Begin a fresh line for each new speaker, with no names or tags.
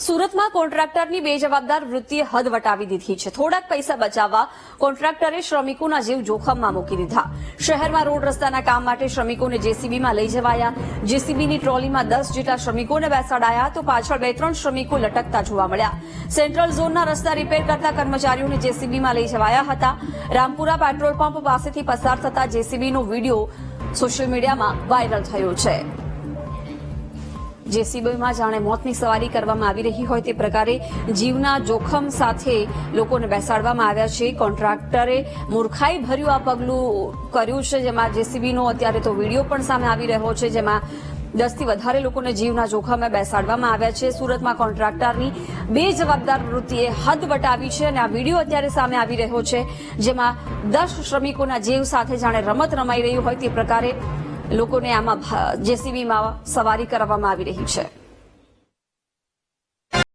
સુરતમાં કોન્ટ્રાક્ટરની બેજવાબદાર વૃત્તિએ હદ વટાવી દીધી છે। થોડાક પૈસા બચાવવા કોન્ટ્રાક્ટરે શ્રમિકોના જીવ જોખમમાં મૂકી દીધા। શહેરમાં રોડ રસ્તાના કામ માટે શ્રમિકોને જેસીબીમાં લઈ જવાયા। જેસીબીની ટ્રોલીમાં 10 જેટલા શ્રમિકોને બેસાડાયા તો પાછળ 2-3 શ્રમિકો લટકતા જોવા મળ્યા। સેન્ટ્રલ ઝોનના રસ્તા રિપેર કરતા કર્મચારીઓને જેસીબીમાં લઈ જવાયા હતા। રામપુરા પેટ્રોલ પંપ પાસેથી પસાર થતા જેસીબીનો વિડીયો સોશિયલ મીડિયામાં વાયરલ થયો છે। જેસીબીમાં જાણે મોતની સવારી કરવામાં આવી રહી હોય તે પ્રકારે જીવના જોખમ સાથે લોકોને બેસાડવામાં આવ્યા છે। કોન્ટ્રાક્ટરે મૂર્ખાઈ ભર્યું આ પગલું કર્યું છે, જેમાં જેસીબીનો અત્યારે તો વિડીયો પણ સામે આવી રહ્યો છે, જેમાં 10 થી વધારે લોકોને જીવના જોખમે બેસાડવામાં આવ્યા છે। સુરતમાં કોન્ટ્રાક્ટરની બેજવાબદાર વૃત્તિએ હદ વટાવી છે અને આ વિડીયો અત્યારે સામે આવી રહ્યો છે, જેમાં 10 શ્રમિકોના જીવ સાથે જાણે રમત રમાઈ રહી હોય તે પ્રકારે લોકોને આમાં જેસીબીમાં સવારી કરવામાં આવી રહી છે।